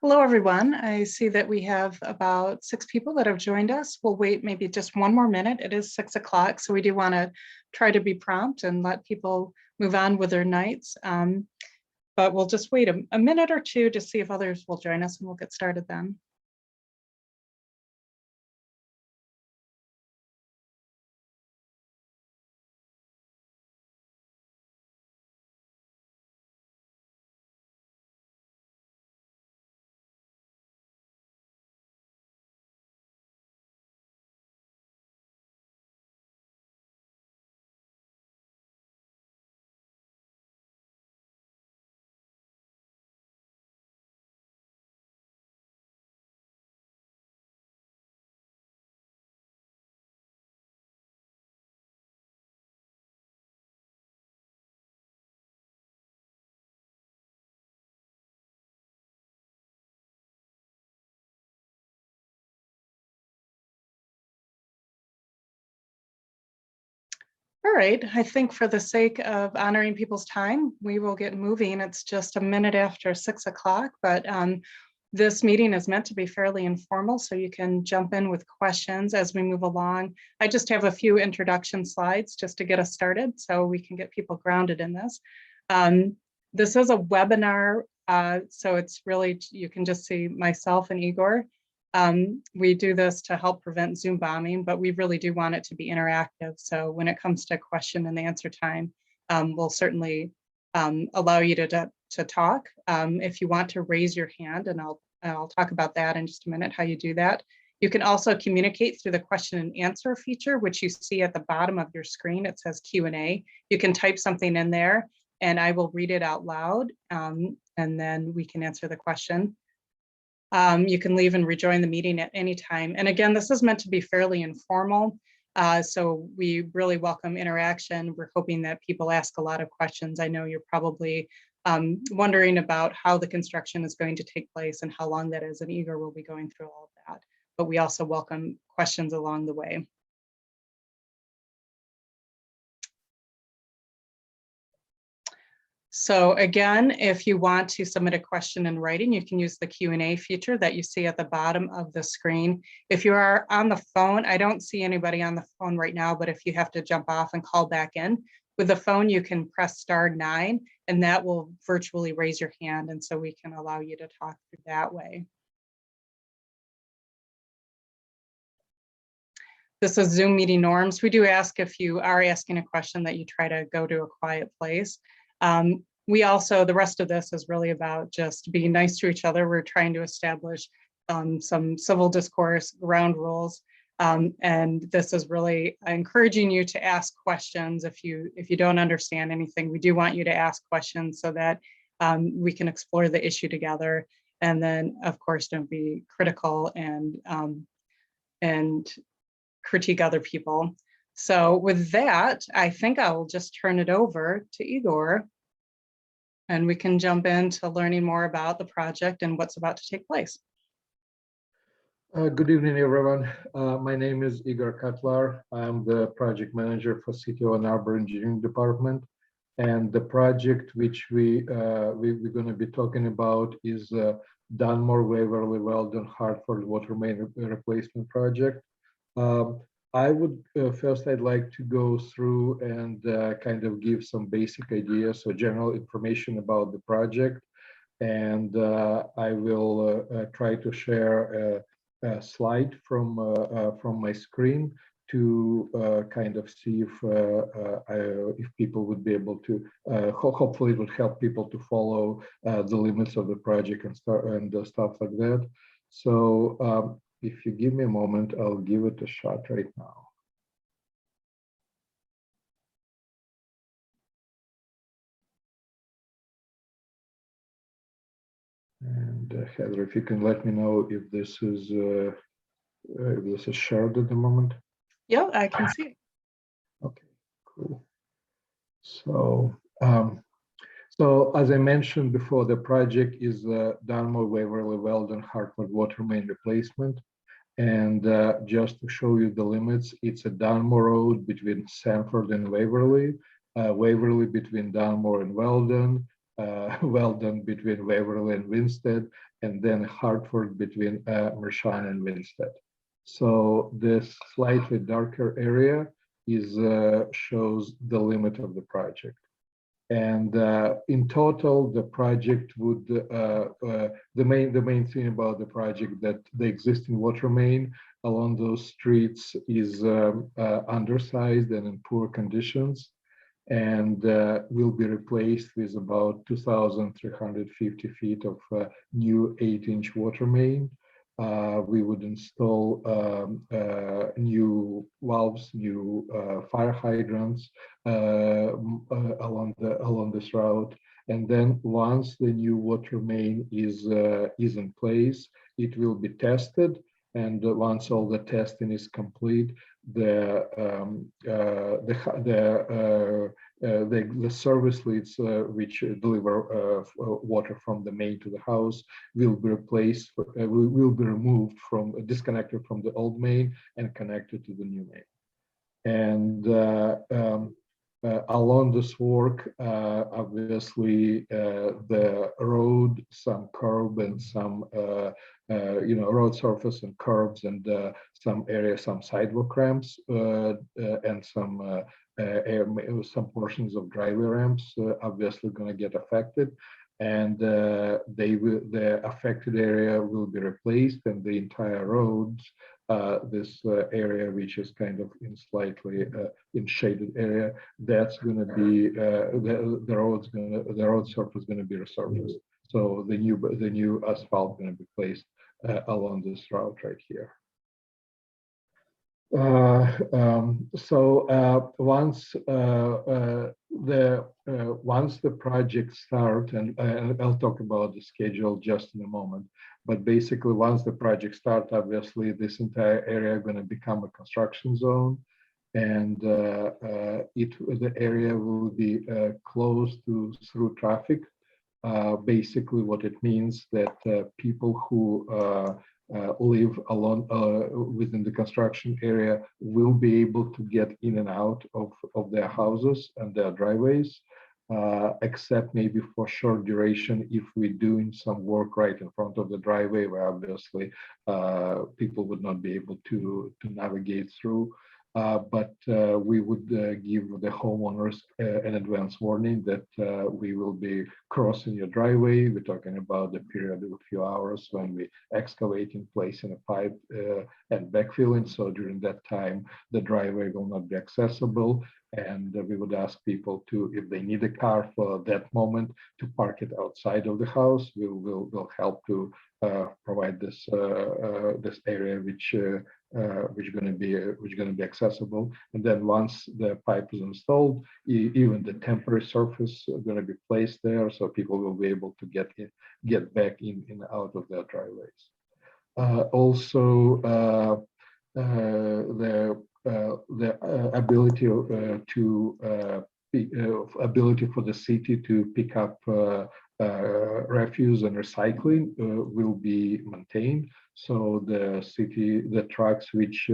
Hello, everyone. I see that we have about 6 people that have joined us. We'll wait maybe just one more minute. It is 6 o'clock, so we do want to try to be prompt and let people move on with their nights. But we'll just wait a minute or two to see if others will join us, and we'll get started then. All right, I think for the sake of honoring people's time, we will get moving. It's just a minute after 6 o'clock, but this meeting is meant to be fairly informal, so you can jump in with questions as we move along. I just have a few introduction slides just to get us started so we can get people grounded in this. This is a webinar, so it's really, you can just see myself and Igor. We do this to help prevent Zoom bombing, but we really do want it to be interactive. So when it comes to question and answer time, we'll certainly allow you to talk. If you want to raise your hand, and I'll talk about that in just a minute, how you do that. You can also communicate through the question and answer feature, which you see at the bottom of your screen. It says Q&A. You can type something in there and I will read it out loud, and then we can answer the question. You can leave and rejoin the meeting at any time. And again, this is meant to be fairly informal. So we really welcome interaction. We're hoping that people ask a lot of questions. I know you're probably wondering about how the construction is going to take place and how long that is, and Igor will be going through all of that. But we also welcome questions along the way. So again, if you want to submit a question in writing, you can use the Q&A feature that you see at the bottom of the screen. If you are on the phone, I don't see anybody on the phone right now, but if you have to jump off and call back in, with the phone, you can press *9 and that will virtually raise your hand. And so we can allow you to talk through that way. This is Zoom meeting norms. We do ask, if you are asking a question, that you try to go to a quiet place. We also, the rest of this is really about just being nice to each other. We're trying to establish some civil discourse, ground rules. And this is really encouraging you to ask questions. If you don't understand anything, we do want you to ask questions so that we can explore the issue together. And then, of course, don't be critical and critique other people. So with that, I think I will just turn it over to Igor, and we can jump into learning more about the project and what's about to take place. Good evening, everyone. My name is Igor Katlar. I'm the project manager for City of Ann Arbor Engineering Department. And the project which we're going to be talking about is Dunmore, Waverly, Weldon, Harford water main replacement project. I'd like to go through and kind of give some basic ideas or general information about the project. And I will try to share a slide from my screen to kind of see if people would be able to, hopefully it would help people to follow the limits of the project and stuff like that. So if you give me a moment, I'll give it a shot right now. And Heather, if you can let me know if this is shared at the moment. Yeah, I can see it. Okay, cool. So, so as I mentioned before, the project is Dunmore, Waverly, Weldon, Harford water main replacement. And just to show you the limits, it's a Dunmore road between Sanford and Waverly, Waverly between Dunmore and Weldon, Weldon between Waverly and Winstead, and then Hartford between Mershon and Winstead. So this slightly darker area is shows the limit of the project. And in total, the project would the main thing about the project that the existing water main along those streets is undersized and in poor conditions, and will be replaced with about 2,350 feet of new 8-inch water main. We would install new valves, new fire hydrants along this route, and then once the new water main is in place, it will be tested. And once all the testing is complete, the service leads which deliver water from the main to the house will be replaced, will be removed from, disconnected from the old main and connected to the new main. And along this work, obviously the road, some curb and some road surface and curbs, and some areas, some sidewalk ramps, and some portions of driveway ramps obviously going to get affected, and the affected area will be replaced, and the entire roads, this area which is kind of in slightly in shaded area, that's going to be the road surface going to be resurfaced. So the new asphalt going to be placed along this route right here. Once the project starts, and I'll talk about the schedule just in a moment, but basically once the project starts, obviously this entire area is going to become a construction zone, and the area will be closed to through traffic. Basically what it means that people who live along within the construction area will be able to get in and out of their houses and their driveways, except maybe for short duration if we're doing some work right in front of the driveway, where obviously people would not be able to navigate through. But we would give the homeowners an advance warning that we will be crossing your driveway. We're talking about the period of a few hours when we excavating, placing a pipe and backfilling. So during that time, the driveway will not be accessible. And we would ask people to, if they need a car for that moment, to park it outside of the house. We'll help to provide this this area which going to be accessible. And then once the pipe is installed, even the temporary surface is going to be placed there, so people will be able to get back in and out of their driveways. Also, the ability ability for the city to pick up refuse and recycling will be maintained. So the trucks which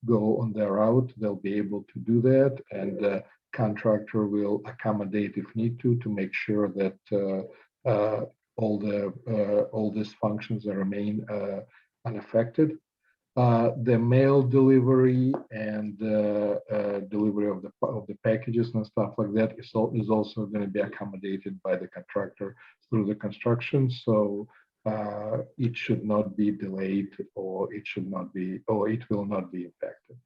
go on their route, they'll be able to do that, and the contractor will accommodate if need to make sure that all these functions remain unaffected. The mail delivery and delivery of the packages and stuff like that is also going to be accommodated by the contractor through the construction. So it should not be delayed, or it will not be impacted.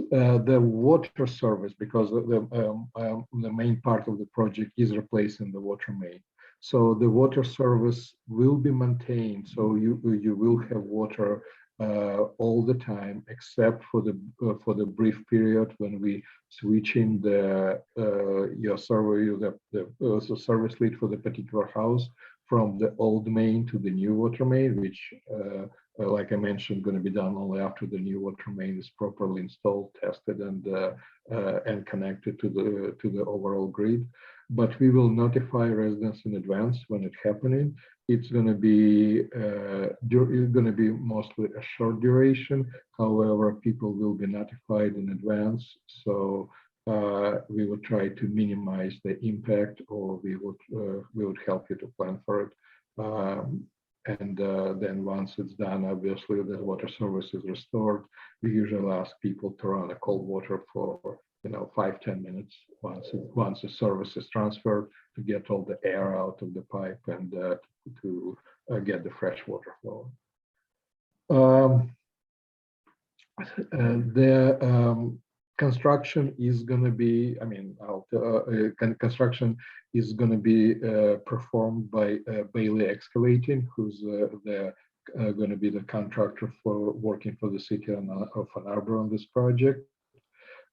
The water service, because the main part of the project is replacing the water main. So the water service will be maintained. So you will have water all the time, except for the brief period when we switch in your service lead for the particular house from the old main to the new water main, which, like I mentioned, going to be done only after the new water main is properly installed, tested, and connected to the overall grid. But we will notify residents in advance when it's happening. It's going to be mostly a short duration. However, people will be notified in advance, so we would try to minimize the impact, or we would help you to plan for it. And then once it's done, obviously the water service is restored. We usually ask people to run a cold water for 5-10 minutes once the service is transferred, to get all the air out of the pipe and to get the fresh water flowing. The construction is going to be, construction is going to be performed by Bailey Excavating, who's going to be the contractor for working for the city of Ann Arbor on this project.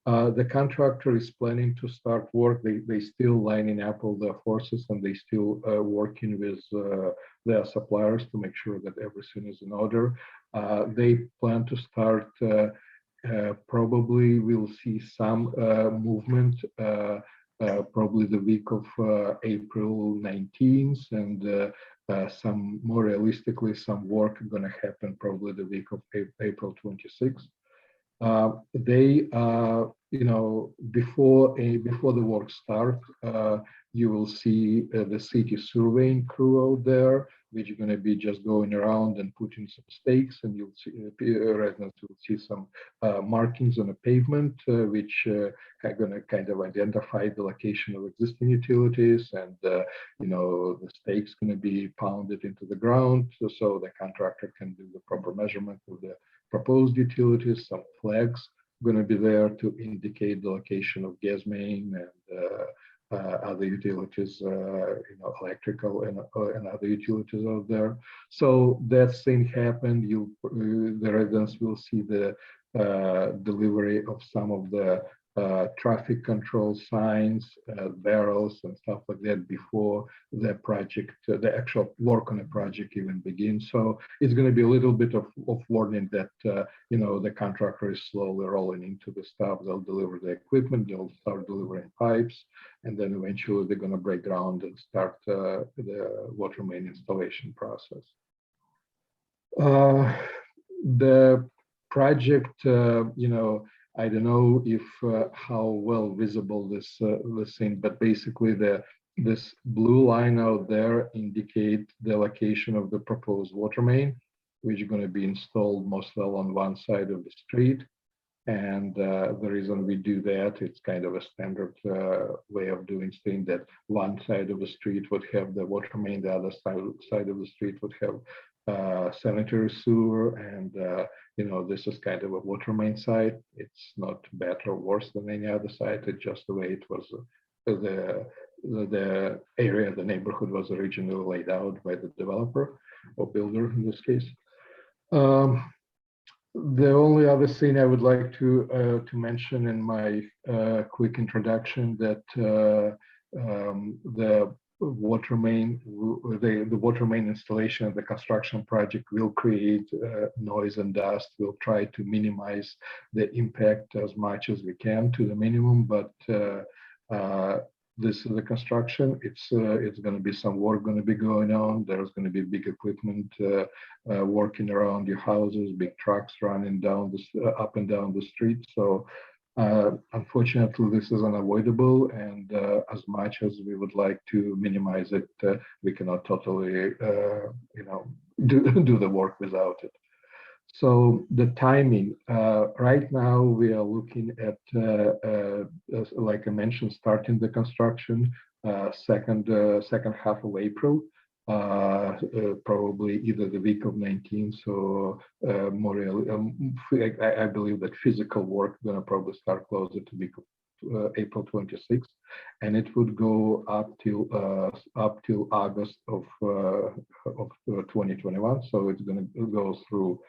The contractor is planning to start work. They still lining up all their forces, and they still working with their suppliers to make sure that everything is in order. They plan to start, probably we'll see some movement, probably the week of April 19th, and some more realistically, some work going to happen probably the week of April 26th. They, before the work start, you will see the city surveying crew out there, which are going to be just going around and putting some stakes, and you'll see residents will see some markings on the pavement, which are going to kind of identify the location of existing utilities, and the stakes going to be pounded into the ground, so the contractor can do the proper measurement of the proposed utilities. Some flags going to be there to indicate the location of gas main and other utilities, electrical and other utilities out there. So that thing happened. The residents will see the delivery of some of the traffic control signs, barrels and stuff like that before the project, the actual work on the project even begins. So it's going to be a little bit of warning that, the contractor is slowly rolling into the stuff. They'll deliver the equipment, they'll start delivering pipes, and then eventually they're going to break ground and start the water main installation process. The project, I don't know if how well visible this thing, but basically this blue line out there indicate the location of the proposed water main, which is going to be installed mostly on one side of the street. And the reason we do that, it's kind of a standard way of doing things, that one side of the street would have the water main, the other side of the street would have sanitary sewer, and this is kind of a water main site. It's not better or worse than any other site. It's just the way it was, the area, the neighborhood was originally laid out by the developer or builder in this case. The only other thing I would like to mention in my quick introduction, that the water main, the water main installation of the construction project will create noise and dust. We'll try to minimize the impact as much as we can to the minimum, but this is the construction. It's going to be some work going to be going on. There's going to be big equipment working around your houses, big trucks running down up and down the street. So unfortunately, this is unavoidable, and as much as we would like to minimize it, we cannot totally, do the work without it. So the timing, right now we are looking at, like I mentioned, starting the construction second half of April, probably either the week of 19th or more really, I believe that physical work is going to probably start closer to week of April 26th, and it would go up till August of 2021. So it's going to go through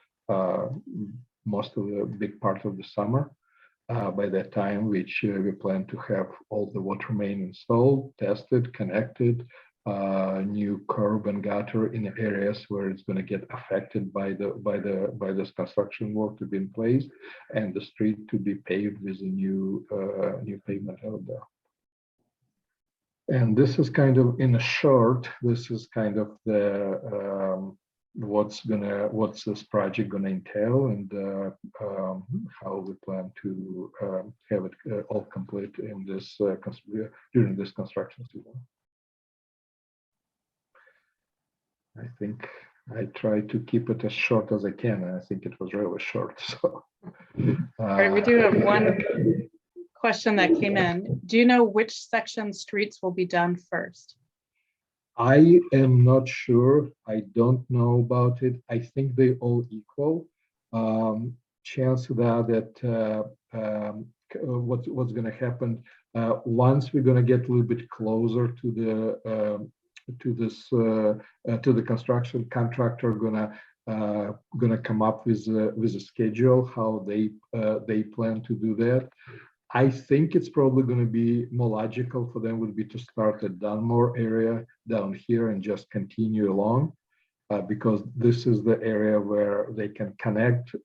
most of the big part of the summer. By that time, which we plan to have all the water main installed, tested, connected, new curb and gutter in the areas where it's going to get affected by this construction work to be in place, and the street to be paved with a new pavement out there. And this is kind of, in a short, this is kind of the what's this project gonna entail, and how we plan to have it all complete in this during this construction season. I think I try to keep it as short as I can, and I think it was really short. So, All right, we do have one question that came in. Do you know which section streets will be done first? I am not sure. I don't know about it. I think they all equal. Chances are that what's going to happen once we're going to get a little bit closer to the to the construction contractor, gonna come up with a schedule how they plan to do that. I think it's probably going to be more logical for them would be to start at Dunmore area down here and just continue along, because this is the area where they can connect,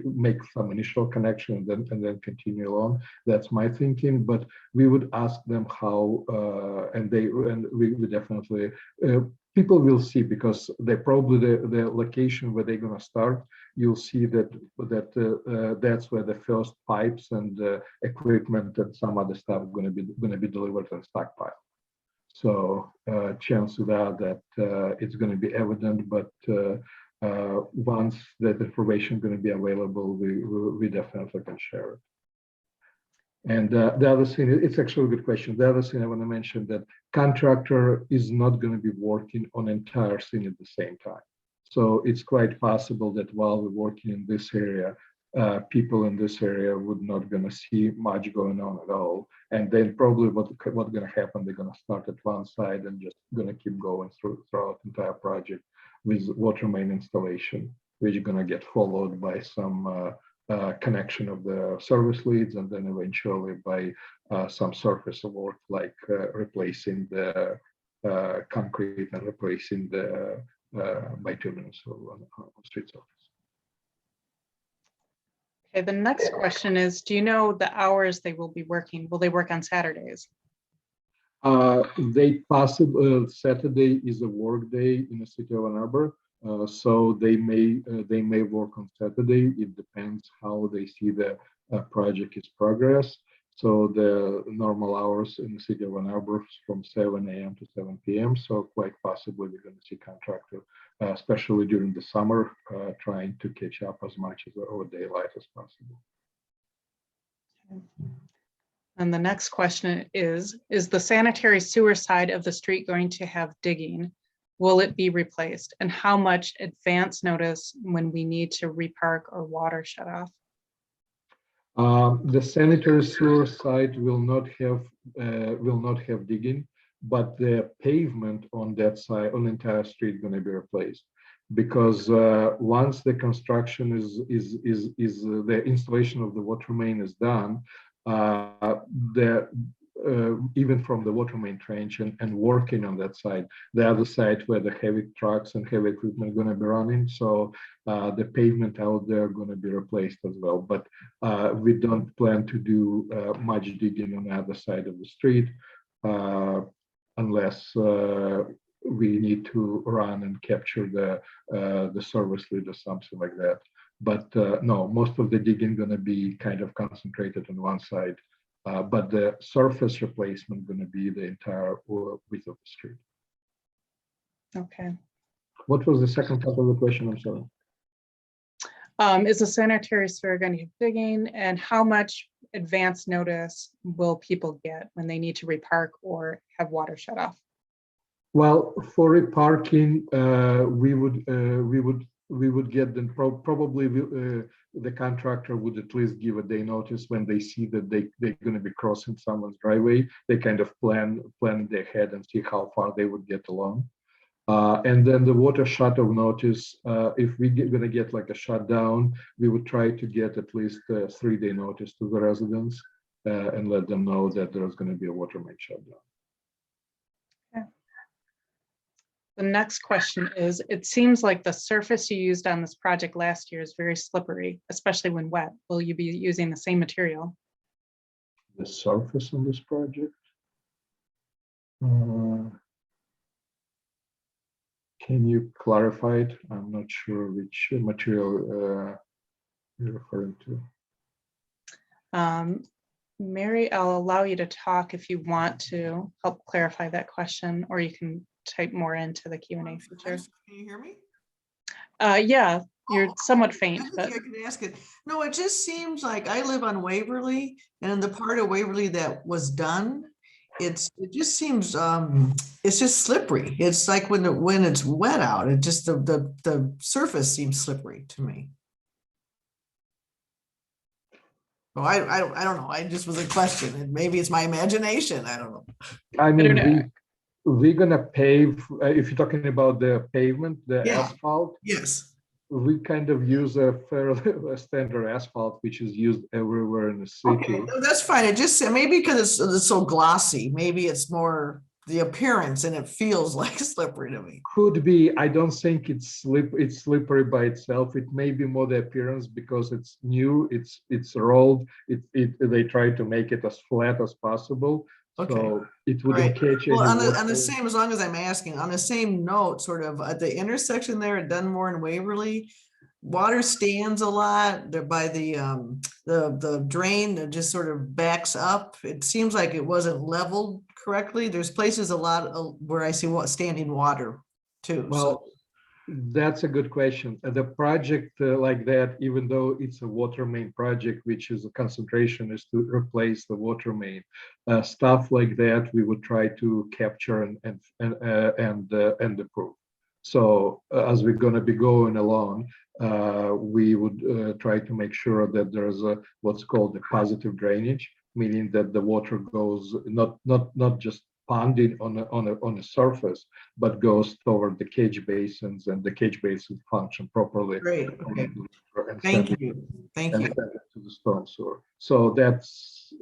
make some initial connection, and then continue along. That's my thinking. But we would ask them how, and we definitely. People will see, because they probably the location where they're going to start. You'll see that that's where the first pipes and equipment and some other stuff going to be delivered and stockpile. So chances are that it's going to be evident, but once that information is going to be available, we definitely can share it. And the other thing, it's actually a good question. The other thing I want to mention, that contractor is not going to be working on entire thing at the same time. So it's quite possible that while we're working in this area, people in this area would not going to see much going on at all. And then probably what's going to happen, they're going to start at one side and just going to keep going throughout the entire project with water main installation, which is going to get followed by some connection of the service leads, and then eventually by some surface work like replacing the concrete and replacing the bituminous on street surface. Okay, the next question is, do you know the hours they will be working? Will they work on Saturdays? They possibly Saturday is a work day in the city of Ann Arbor, so they may work on Saturday. It depends how they see the project is progress. So the normal hours in the city of Ann Arbor from 7 a.m. to 7 p.m. So quite possibly we're going to see contractor, especially during the summer, trying to catch up as much as over daylight as possible. And the next question is the sanitary sewer side of the street going to have digging? Will it be replaced? And how much advance notice when we need to repark or water shut off? The sanitary sewer site will not have digging, but the pavement on that side, on the entire street, going to be replaced, because once the construction is the installation of the water main is done, even from the water main trench and working on that side, the other side where the heavy trucks and heavy equipment are going to be running. So the pavement out there going to be replaced as well. But we don't plan to do much digging on the other side of the street unless we need to run and capture the service lead or something like that. But no, most of the digging going to be kind of concentrated on one side. But the surface replacement going to be the entire width of the street. Okay. What was the second part of the question? I'm sorry. Is the sanitary sewer going to have digging, and how much advance notice will people get when they need to repark or have water shut off? Well, for reparking, we would get them probably the contractor would at least give a day notice when they see that they're going to be crossing someone's driveway. They kind of plan ahead and see how far they would get along. And then the water shut off notice, if we're going to get like a shutdown, we would try to get at least a 3-day notice to the residents and let them know that there's going to be a water main shutdown. The next question is, it seems like the surface you used on this project last year is very slippery, especially when wet. Will you be using the same material? The surface on this project? Can Can you clarify it? I'm not sure which material you're referring to. Mary, I'll allow you to talk if you want to help clarify that question, or you can type more into the Q&A feature. Can you hear me? Yeah, you're somewhat faint, I but think I can ask it. No, it just seems like I live on Waverly, and in the part of Waverly that was done, it just seems it's just slippery. It's like when it's wet out, it just the surface seems slippery to me. So I don't know. I just was a question, and maybe it's my imagination. I don't know. I don't know. mean, we're gonna pave, if you're talking about the pavement, the Yeah. asphalt, Yes. we kind of use a fairly standard asphalt, which is used everywhere in the city. Okay, no, that's fine. It just maybe because it's so glossy. Maybe it's more the appearance, and it feels like slippery to me. Could be. I don't think it's slippery by itself. It may be more the appearance because it's new. It's rolled. They try to make it as flat as possible, Okay. so it wouldn't catch Well, any on the water. same, as long as I'm asking, on the same note, sort of at the intersection there at Dunmore and Waverly, water stands a lot. They're by the drain that just sort of backs up. It seems like it wasn't leveled correctly. There's places a lot where I see standing water too. Well, that's a good question. The project like that, even though it's a water main project, which is a concentration is to replace the water main, stuff like that we would try to capture and improve. So as we're going to be going along, we would try to make sure that there's a what's called a positive drainage, meaning that the water goes not just ponding on a surface, but goes toward the catch basins, and the catch basins function properly. Great. Okay. And Thank send it, you. Thank and you. send it to the storm sewer. So that's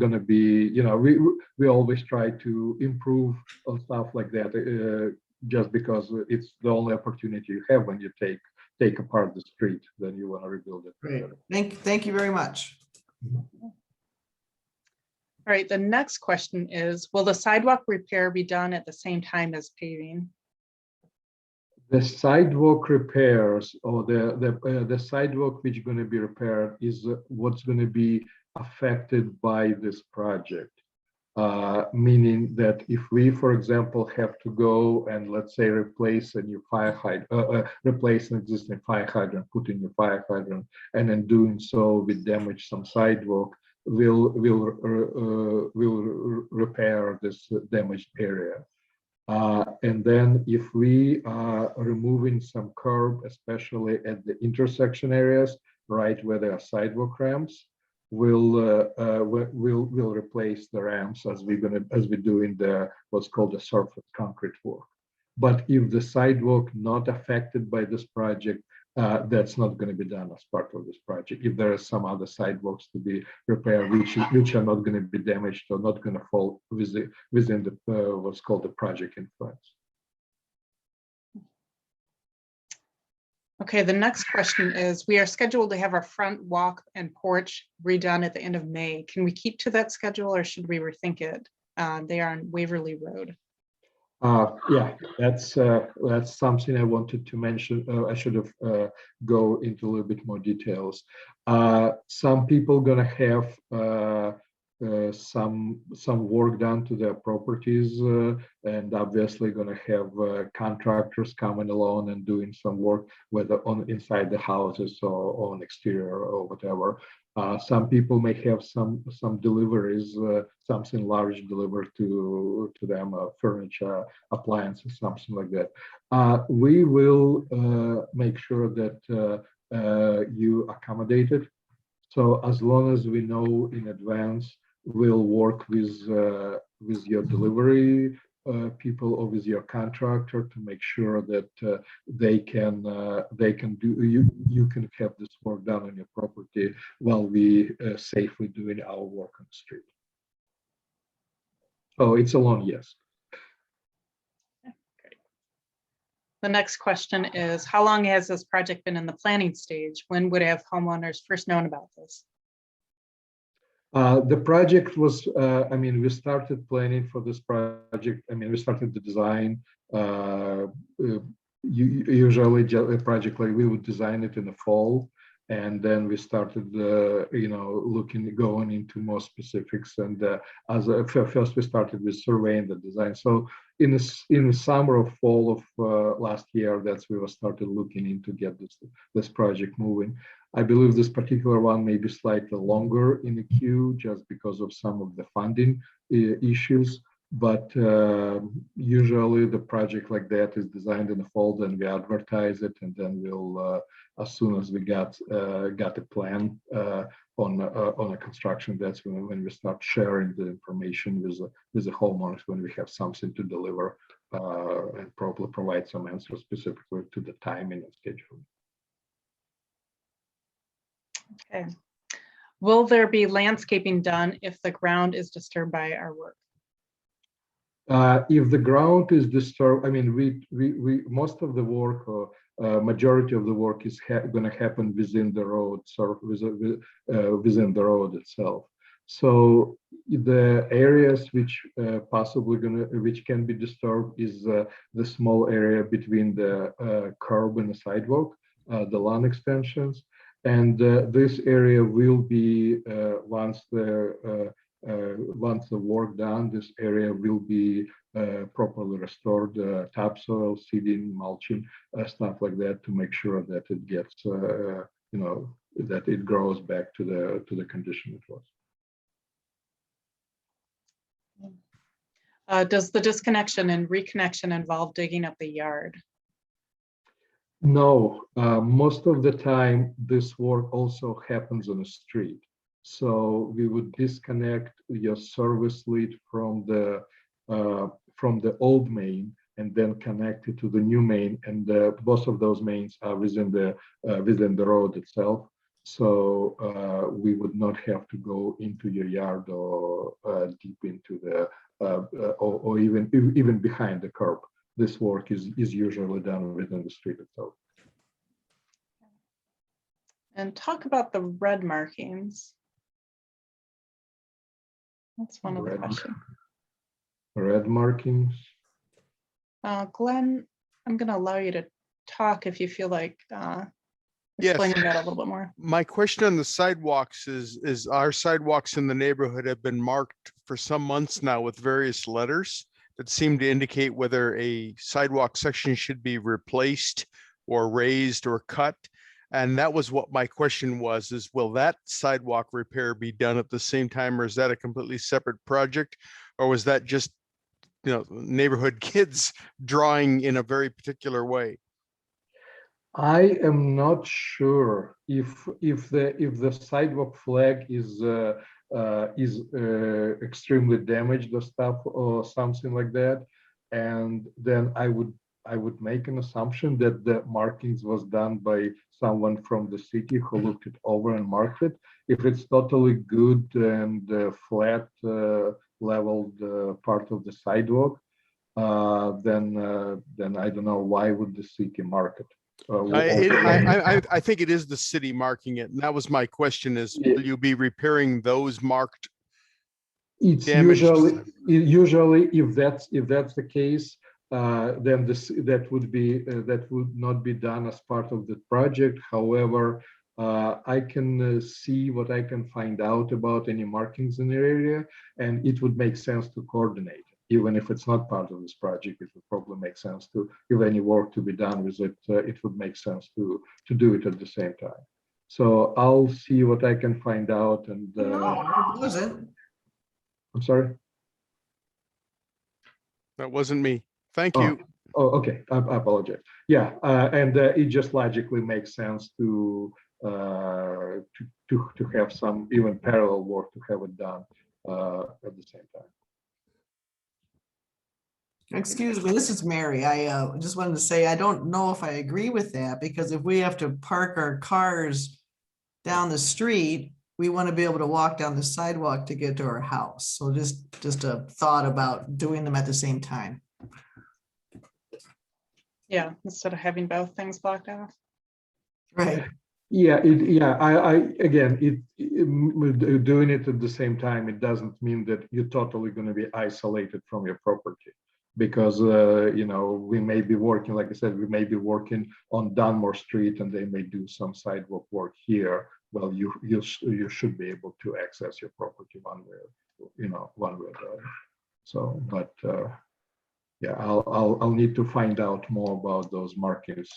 going to be, we always try to improve on stuff like that, just because it's the only opportunity you have when you take apart the street, then you want to rebuild it. Great. Thank you very much. all right, the next question is, will the sidewalk repair be done at the same time as paving? The sidewalk repairs, or the sidewalk which is going to be repaired, is what's going to be affected by this project. Meaning that if we, for example, have to go and let's say replace a new fire hydrant, replace an existing fire hydrant, put in a fire hydrant, and in doing so we damage some sidewalk, we'll repair this damaged area. And then if we are removing some curb, especially at the intersection areas, right where there are sidewalk ramps, we'll replace the ramps as we're doing the what's called the surface concrete work. But if the sidewalk not affected by this project, that's not going to be done as part of this project. If there are some other sidewalks to be repaired, which are not going to be damaged or not going to fall within the what's called the project influence. Okay, the next question is, we are scheduled to have our front walk and porch redone at the end of May. Can we keep to that schedule, or should we rethink it? They are on Waverly Road. Yeah, that's something I wanted to mention. I should have go into a little bit more details. Some people gonna have some work done to their properties, and obviously gonna have contractors coming along and doing some work, whether on inside the houses or on exterior or whatever. Some people may have some deliveries, something large delivered to them, furniture, appliances, something like that. We will make sure that you accommodate it. So as long as we know in advance, we'll work with your delivery people or with your contractor to make sure that they can do you can have this work done on your property while we safely doing our work on the street. So it's a long yes. The next question is, how long has this project been in the planning stage? When would have homeowners first known about this? The project was, we started planning for this project. We started the design Usually a project like we would design it in the fall, and then we started, going into more specifics. And first we started with surveying the design. So in the summer or fall of last year, that's when we started looking into get this project moving. I believe this particular one may be slightly longer in the queue just because of some of the funding issues. But usually the project like that is designed in the fall, then we advertise it, and then we'll, as soon as we got a plan on a construction, that's when we start sharing the information with the homeowners when we have something to deliver, and probably provide some answers specifically to the timing and schedule. Okay. Will there be landscaping done if the ground is disturbed by our work? If the ground is disturbed, I mean, we most of the work, or majority of the work is going to happen within the road, within the road itself. So the areas which which can be disturbed is the small area between the curb and the sidewalk, the lawn extensions, and this area will be once the work done, this area will be properly restored, topsoil, seeding, mulching, stuff like that, to make sure that it gets, that it grows back to the condition it was. Does the disconnection and reconnection involve digging up the yard? No, most of the time this work also happens on the street. So we would disconnect your service lead from the old main and then connect it to the new main, and both of those mains are within the road itself. So we would not have to go into your yard or deep into the or even behind the curb. This work is usually done within the street itself. And talk about the red markings. That's one of the questions. Red markings. Glenn, I'm going to allow you to talk if you feel like explaining that a little bit more. My question on the sidewalks is our sidewalks in the neighborhood have been marked for some months now with various letters that seem to indicate whether a sidewalk section should be replaced or raised or cut. And that was what my question was, is will that sidewalk repair be done at the same time, or is that a completely separate project? Or was that just, neighborhood kids drawing in a very particular way? I am not sure if the sidewalk flag is extremely damaged or stuff or something like that, and then I would make an assumption that the markings was done by someone from the city who looked it over and marked it. If it's totally good and flat, leveled part of the sidewalk, then I don't know why would the city mark it. I think it is the city marking it, and that was my question: is will you be repairing those marked? It's usually if that's the case, then that would not be done as part of the project. However, I can see what I can find out about any markings in the area, and it would make sense to coordinate. Even if it's not part of this project, it would probably make sense to, if any work to be done with it, it would make sense to do it at the same time. So I'll see what I can find out. And No, it wasn't. I'm sorry. That wasn't me. Thank you. Oh, okay. I apologize. Yeah, and it just logically makes sense to have some even parallel work to have it done at the same time. Excuse me, this is Mary. I just wanted to say, I don't know if I agree with that, because if we have to park our cars down the street, we want to be able to walk down the sidewalk to get to our house. So just a thought about doing them at the same time. Yeah, instead of having both things blocked off. Right. Yeah, again, doing it at the same time, it doesn't mean that you're totally going to be isolated from your property. because we may be working, like I said, we may be working on Dunmore Street, and they may do some sidewalk work here. Well, you should be able to access your property one way or the other. So, but yeah, I'll need to find out more about those markings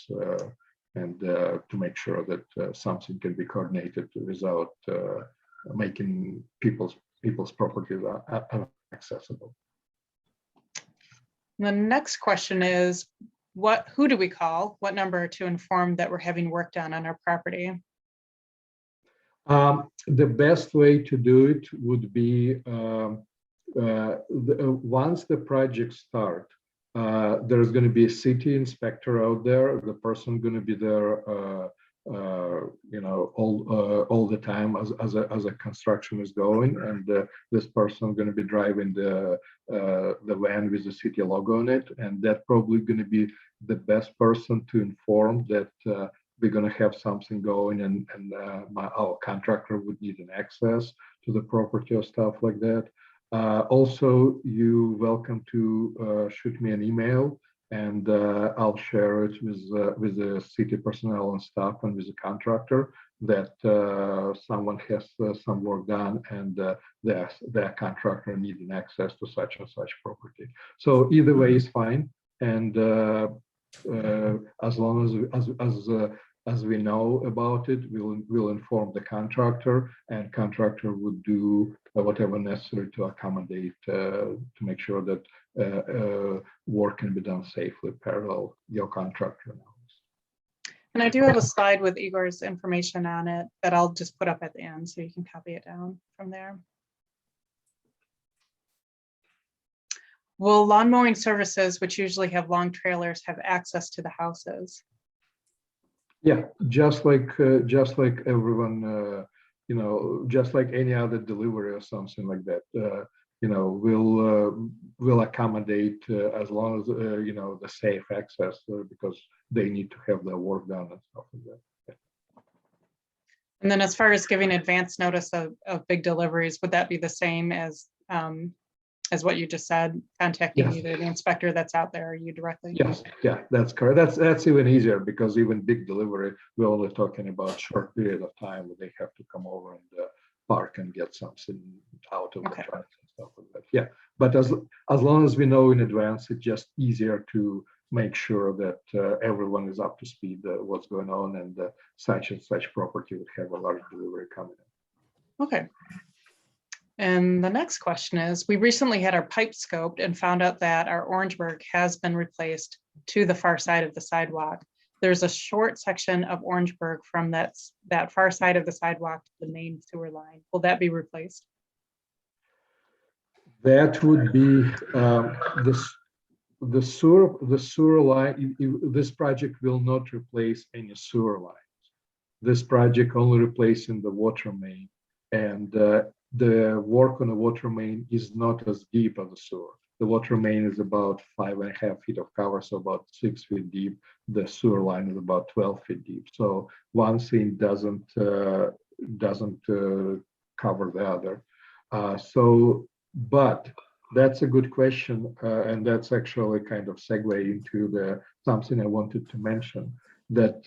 and to make sure that something can be coordinated without making people's properties accessible. The next question is, who do we call? What number to inform that we're having work done on our property? The best way to do it would be once the project start, there's going to be a city inspector out there. The person going to be there, all the time as a construction is going, and this person going to be driving the van with the city logo on it, and that probably going to be the best person to inform that we're going to have something going, and our contractor would need an access to the property or stuff like that. Also, you're welcome to shoot me an email, and I'll share it with the city personnel and staff and with the contractor that someone has some work done, and their contractor needing access to such and such property. So either way is fine, and as long as we know about it, we'll inform the contractor, and contractor would do whatever necessary to accommodate to make sure that work can be done safely parallel your contractor knows. And I do have a slide with Igor's information on it that I'll just put up at the end so you can copy it down from there. Will lawn mowing services, which usually have long trailers, have access to the houses? Yeah, just like everyone, just like any other delivery or something like that. We'll accommodate as long as the safe access, because they need to have their work done and stuff like that. Yeah. And then as far as giving advance notice of big deliveries, would that be the same as what you just said, contacting Yes. either the inspector that's out there or you directly? Yes, yeah, that's correct. That's even easier, because even big delivery, we're only talking about short period of time where they have to come over and park and get something out of the truck and stuff like that. Yeah, but as long as we know in advance, it's just easier to make sure that everyone is up to speed what's going on, and such and such property would have a large delivery coming in. Okay. And the next question is, we recently had our pipe scoped and found out that our Orangeburg has been replaced to the far side of the sidewalk. There's a short section of Orangeburg from that far side of the sidewalk to the main sewer line. Will that be replaced? That would be the sewer line. This project will not replace any sewer lines. This project only replacing the water main, and the work on the water main is not as deep as the sewer. The water main is about 5.5 feet of cover, so about 6 feet deep. The sewer line is about 12 feet deep. So one thing doesn't cover the other. But that's a good question, and that's actually kind of segue into something I wanted to mention, that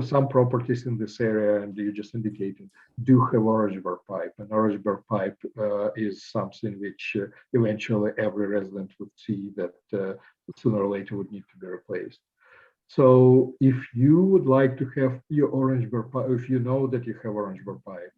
some properties in this area, and you just indicated, do have Orangeburg pipe, and Orangeburg pipe is something which eventually every resident would see that sooner or later would need to be replaced. So if you would like to have your Orangeburg pipe, if you know that you have Orangeburg pipe,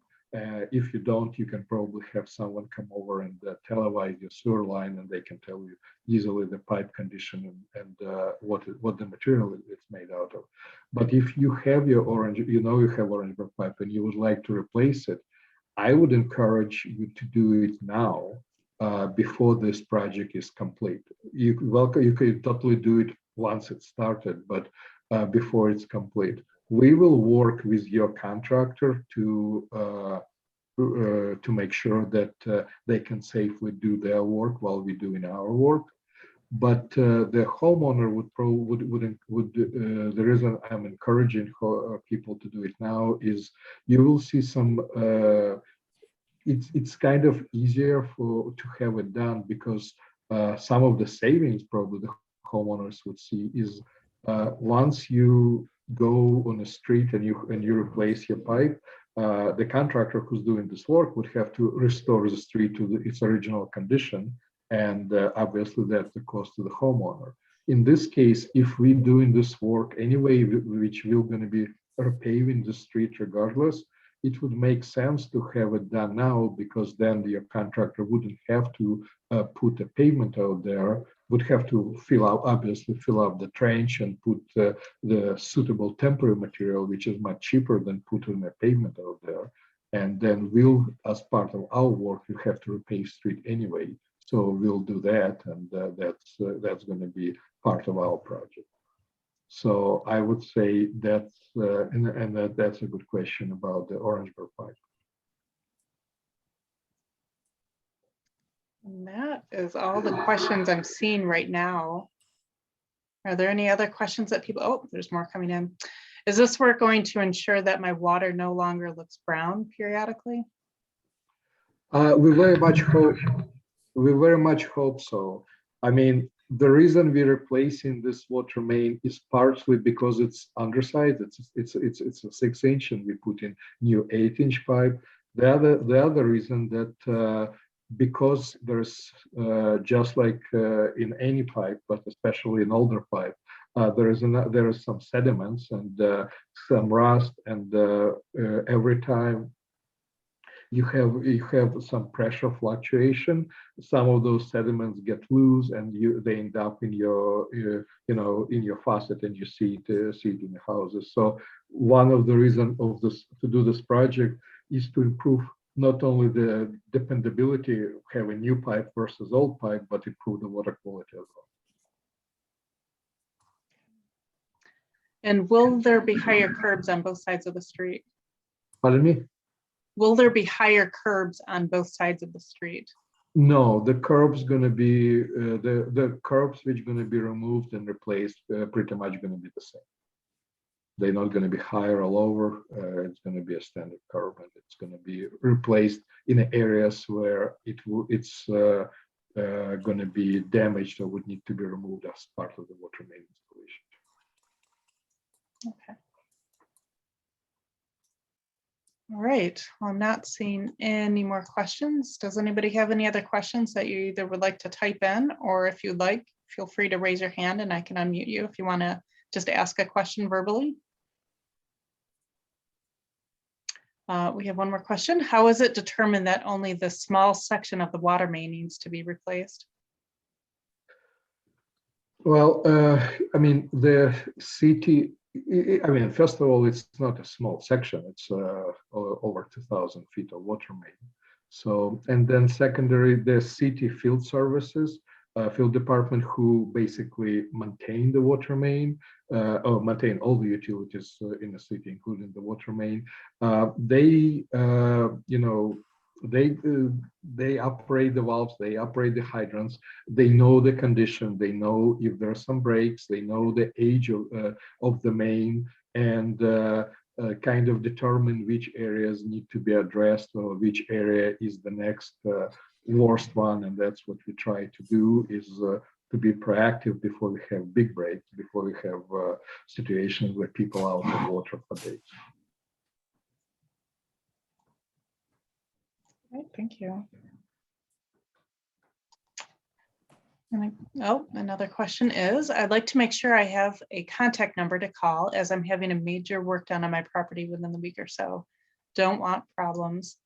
if you don't, you can probably have someone come over and televise your sewer line, and they can tell you easily the pipe condition and what the material it's made out of. But if you have your you have Orangeburg pipe and you would like to replace it, I would encourage you to do it now before this project is complete. You could totally do it once it's started, but before it's complete. We will work with your contractor to make sure that they can safely do their work while we're doing our work. But the homeowner the reason I'm encouraging people to do it now is you will see some. It's kind of easier to have it done, because some of the savings probably the homeowners would see is once you go on a street and you replace your pipe, the contractor who's doing this work would have to restore the street to its original condition, and obviously that's the cost to the homeowner. In this case, if we're doing this work anyway, which we're going to be repaving the street regardless, it would make sense to have it done now, because then your contractor wouldn't have to put a pavement out there, would have to obviously fill out the trench and put the suitable temporary material, which is much cheaper than putting a pavement out there. And then we'll, as part of our work, you have to repave street anyway. So we'll do that, and that's going to be part of our project. So I would say that's that's a good question about the Orangeburg pipe. And that is all the questions I'm seeing right now. Are there any other questions that people, oh, there's more coming in. Is this work going to ensure that my water no longer looks brown periodically? We very much hope so. I mean, the reason we're replacing this water main is partially because it's undersized. It's a 6-inch, and we put in new 8-inch pipe. The other reason that because there's just like in any pipe, but especially in older pipe, there is some sediments and some rust, and every time you have some pressure fluctuation, some of those sediments get loose, and they end up in your in your faucet, and you see it in the houses. So one of the reasons of this to do this project is to improve not only the dependability of having new pipe versus old pipe, but improve the water quality as well. And will there be higher curbs on both sides of the street? Pardon me? Will there be higher curbs on both sides of the street? No, the curbs going to be the curbs which going to be removed and replaced pretty much going to be the same. They're not going to be higher all over. It's going to be a standard curb, and it's going to be replaced in areas where it's going to be damaged or would need to be removed as part of the water main installation. Okay. All right, well, I'm not seeing any more questions. Does anybody have any other questions that you either would like to type in, or if you'd like, feel free to raise your hand and I can unmute you if you want to just ask a question verbally. We have one more question. How is it determined that only the small section of the water main needs to be replaced? Well, I mean, the city, I mean, first of all, it's not a small section. It's over 2,000 feet of water main. So, and then secondary, the city field services, field department, who basically maintain the water main, or maintain all the utilities in the city, including the water main. They, they operate the valves, they operate the hydrants, they know the condition, they know if there are some breaks, they know the age of the main, and kind of determine which areas need to be addressed, or which area is the next worst one. And that's what we try to do, is to be proactive before we have big breaks, before we have situations where people are out of water for days. Right, thank you. Oh, another question is, I'd like to make sure I have a contact number to call, as I'm having a major work done on my property within the week or so. Don't want problems.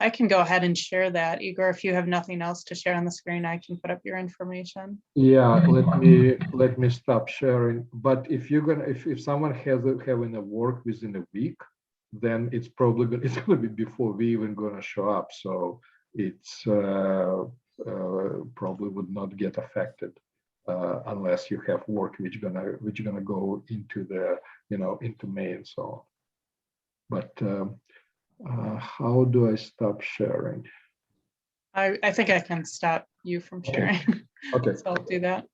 I can go ahead and share that. Igor, if you have nothing else to share on the screen, I can put up your information. Yeah, let me stop sharing. But if you're gonna, if someone has having a work within a week, then it's probably gonna be before we even gonna show up. So it's probably would not get affected unless you have work which gonna go into the into May and so on. But how do I stop sharing? I think I can stop you from sharing. Okay. So I'll do that.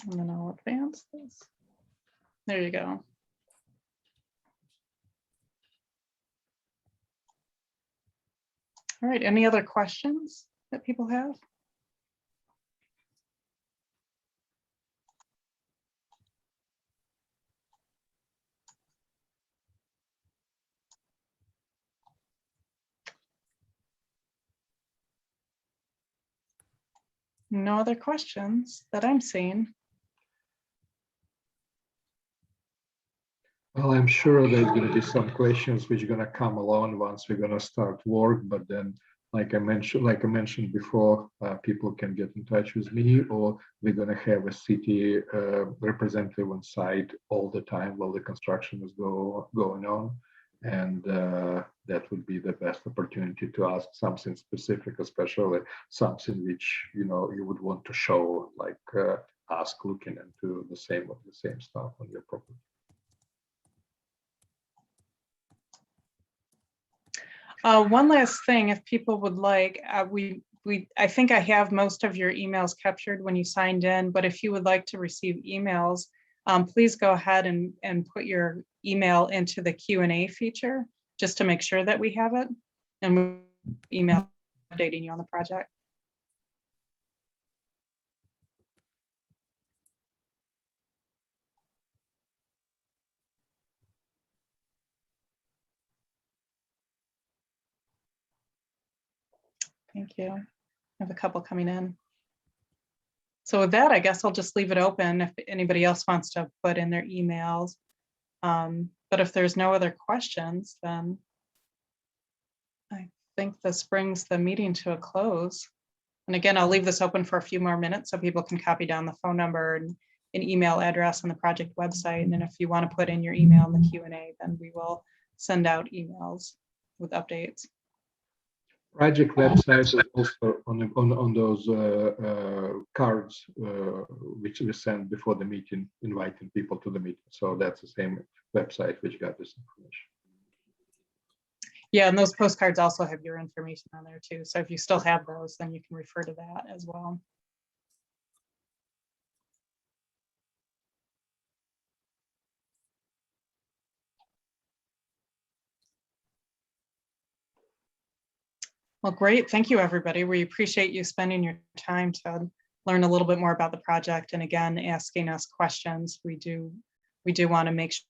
And then I'll advance this. There you go. All right, any other questions that people have? No other questions that I'm seeing. Well, I'm sure there's going to be some questions which are going to come along once we're going to start work. But then, like I mentioned before, people can get in touch with me, or we're going to have a city representative on site all the time while the construction is going on, and that would be the best opportunity to ask something specific, especially something which you would want to show, like ask looking into the same stuff on your property. One last thing, if people would like, I think I have most of your emails captured when you signed in, but if you would like to receive emails, please go ahead and put your email into the Q&A feature, just to make sure that we have it, and we'll email updating you on the project. Thank you. I have a couple coming in. So with that, I guess I'll just leave it open if anybody else wants to put in their emails. But if there's no other questions, then I think this brings the meeting to a close. And again, I'll leave this open for a few more minutes so people can copy down the phone number and an email address on the project website. And then if you want to put in your email in the Q&A, then we will send out emails with updates. Project website is also on those cards which we sent before the meeting, inviting people to the meeting. So that's the same website which got this information. Yeah, and those postcards also have your information on there too. So if you still have those, then you can refer to that as well. Well, great. Thank you, everybody. We appreciate you spending your time to learn a little bit more about the project. And again, asking us questions. We do want to make sure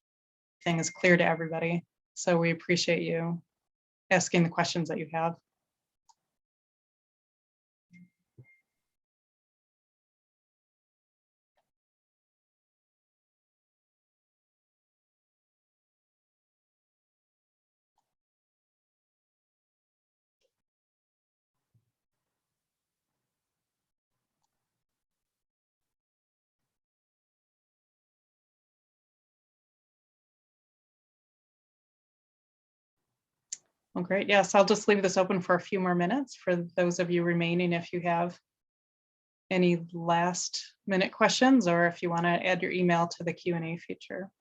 things clear to everybody. So we appreciate you asking the questions that you have. Well, great. Yes, I'll just leave this open for a few more minutes for those of you remaining. If you have any last minute questions, or if you want to add your email to the Q&A feature.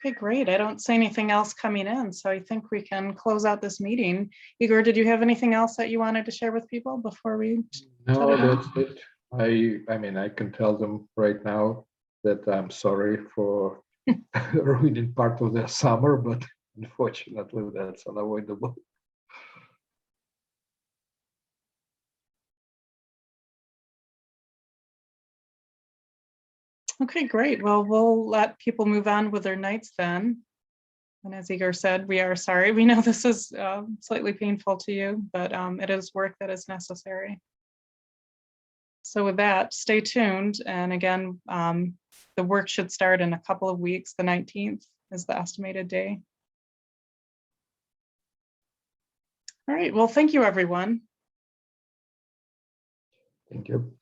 Okay, great. I don't see anything else coming in, so I think we can close out this meeting. Igor, did you have anything else that you wanted to share with people before we? No, that's it. I mean, I can tell them right now that I'm sorry for ruining part of their summer, but unfortunately that's unavoidable. Okay, great. Well, we'll let people move on with their nights then. And as Igor said, we are sorry. We know this is slightly painful to you, but it is work that is necessary. So with that, stay tuned. And again, the work should start in a couple of weeks. The 19th is the estimated day. All right. Well, thank you, everyone. Thank you.